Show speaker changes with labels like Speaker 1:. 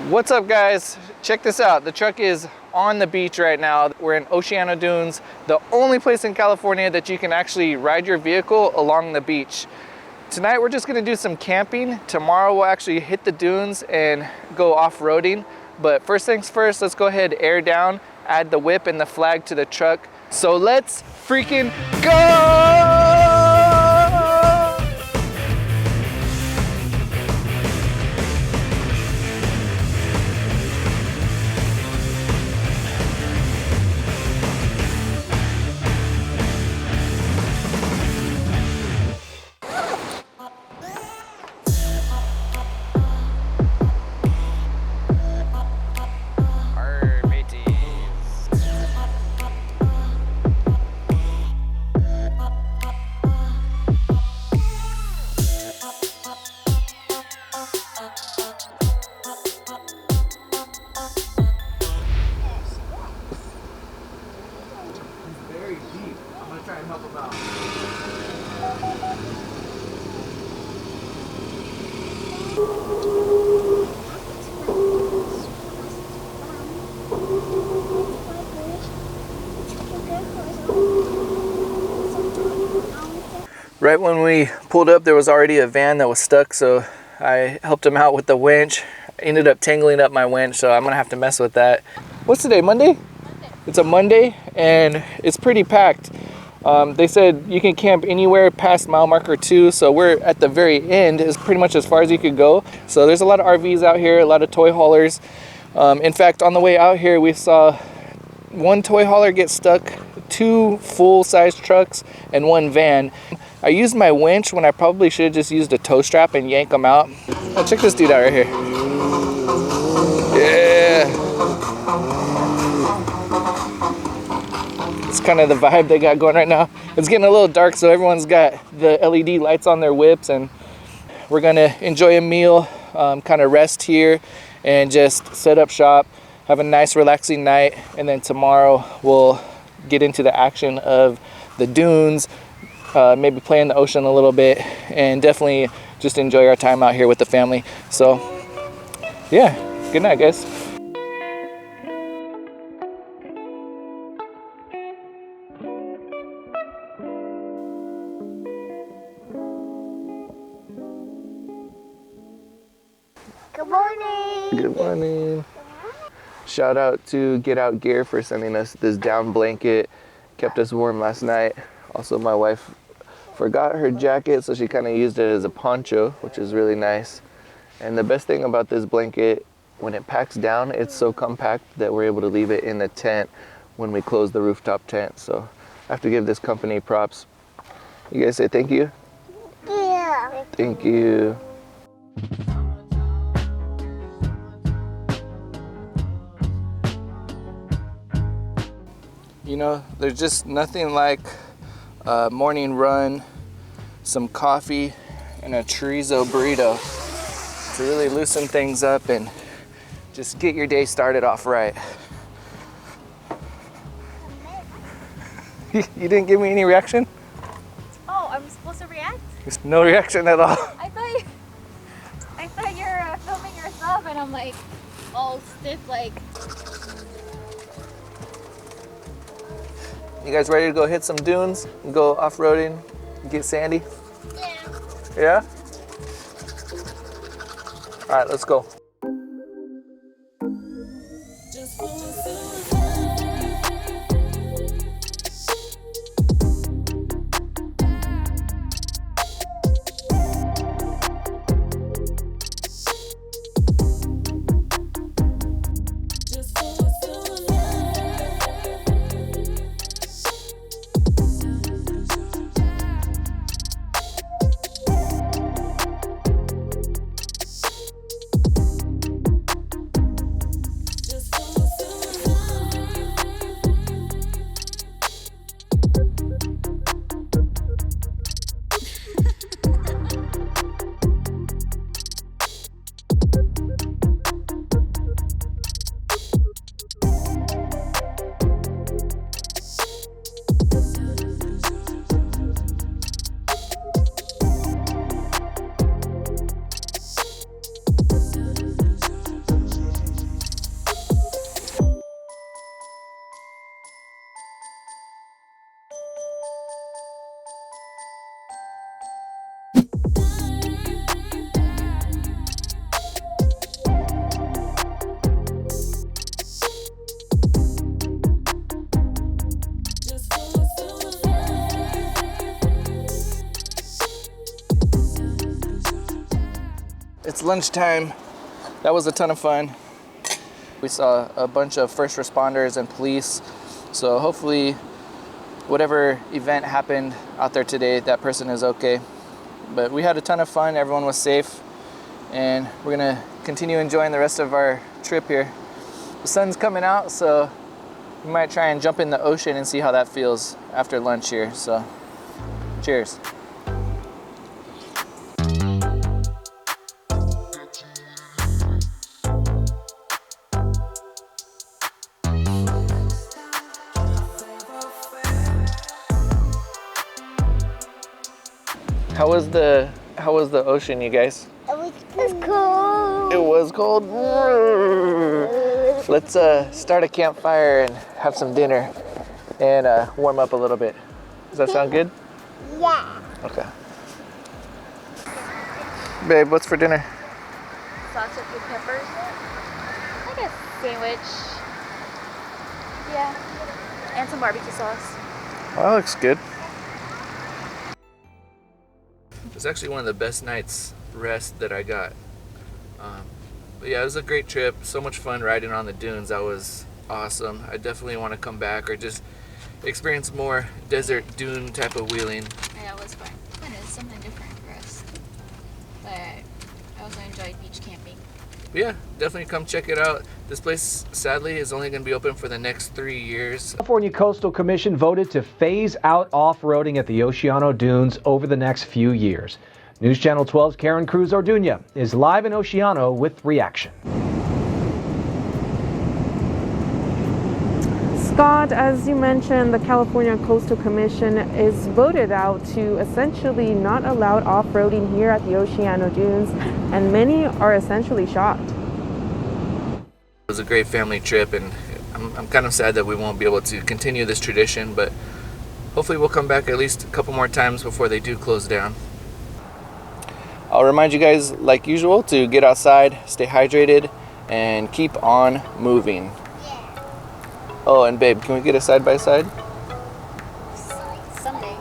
Speaker 1: What's up, guys? Check this out. The truck is on the beach right now. We're in Oceano Dunes, the only place in California that you can actually ride your vehicle along the beach. Tonight we're just gonna do some camping. Tomorrow we'll actually hit the dunes and go off-roading. But first things first, let's go ahead, air down, add the whip and the flag to the truck. So let's freaking go! Right when we pulled up, there was already a van that was stuck, so I helped him out with the winch. Ended up tangling up my winch, so I'm gonna have to mess with that. What's today, Monday? It's a Monday, and it's pretty packed. They said you can camp anywhere past mile marker 2, so we're at the very end. It's pretty much as far as you could go. So there's a lot of RVs out here, a lot of toy haulers. In fact, on the way out here, we saw one toy hauler get stuck, 2 full-size trucks, and 1 van. I used my winch when I probably should have just used a tow strap and yank them out. Oh, check this dude out right here. Yeah. It's kind of the vibe they got going right now. It's getting a little dark, so everyone's got the LED lights on their whips, and we're gonna enjoy a meal, kind of rest here, and just set up shop, have a nice relaxing night, and then tomorrow we'll get into the action of the dunes, maybe play in the ocean a little bit, and definitely just enjoy our time out here with the family. So yeah, good night, guys.
Speaker 2: Good morning.
Speaker 1: Good morning. Shout out to Get Out Gear for sending us this down blanket. Kept us warm last night. Also, my wife forgot her jacket, so she kind of used it as a poncho, which is really nice. And the best thing about this blanket, when it packs down, it's so compact that we're able to leave it in the tent when we close the rooftop tent. So I have to give this company props. You guys say thank you?
Speaker 2: Yeah.
Speaker 1: Thank you. You know, there's just nothing like a morning run, some coffee, and a chorizo burrito to really loosen things up and just get your day started off right. You didn't give me any reaction?
Speaker 2: Oh, I'm supposed to react?
Speaker 1: There's no reaction at all.
Speaker 2: I thought you were filming yourself, and I'm like all stiff, like.
Speaker 1: You guys ready to go hit some dunes and go off-roading, get sandy?
Speaker 2: Yeah.
Speaker 1: Yeah? All right, let's go. It's lunchtime. That was a ton of fun. We saw a bunch of first responders and police. So hopefully whatever event happened out there today, that person is okay. But we had a ton of fun. Everyone was safe. And we're gonna continue enjoying the rest of our trip here. The sun's coming out, so we might try and jump in the ocean and see how that feels after lunch here. So cheers. How was the ocean, you guys?
Speaker 2: It was cold.
Speaker 1: It was cold. Let's start a campfire and have some dinner and warm up a little bit. Does that sound good?
Speaker 2: Yeah.
Speaker 1: Okay. Babe, what's for dinner?
Speaker 2: Salsa with peppers. Like a sandwich. Yeah. And some barbecue sauce.
Speaker 1: Well, that looks good. It was actually one of the best nights rest that I got. But yeah, it was a great trip. So much fun riding on the dunes. That was awesome. I definitely want to come back or just experience more desert dune type of wheeling.
Speaker 2: Yeah, it was fun. It is something different for us. But I also enjoyed beach camping.
Speaker 1: But yeah, definitely come check it out. This place, sadly, is only going to be open for the next 3 years.
Speaker 3: California Coastal Commission voted to phase out off-roading at the Oceano dunes over the next few years. News Channel 12's Karen Cruz Orduña is live in Oceano with reaction.
Speaker 4: Scott, as you mentioned, the California Coastal Commission is voted out to essentially not allow off-roading here at the Oceano dunes, and many are essentially shocked.
Speaker 1: It was a great family trip, and I'm kind of sad that we won't be able to continue this tradition, but hopefully we'll come back at least a couple more times before they do close down. I'll remind you guys, like usual, to get outside, stay hydrated, and keep on moving. Oh, and babe, can we get a side-by-side?
Speaker 2: Some days.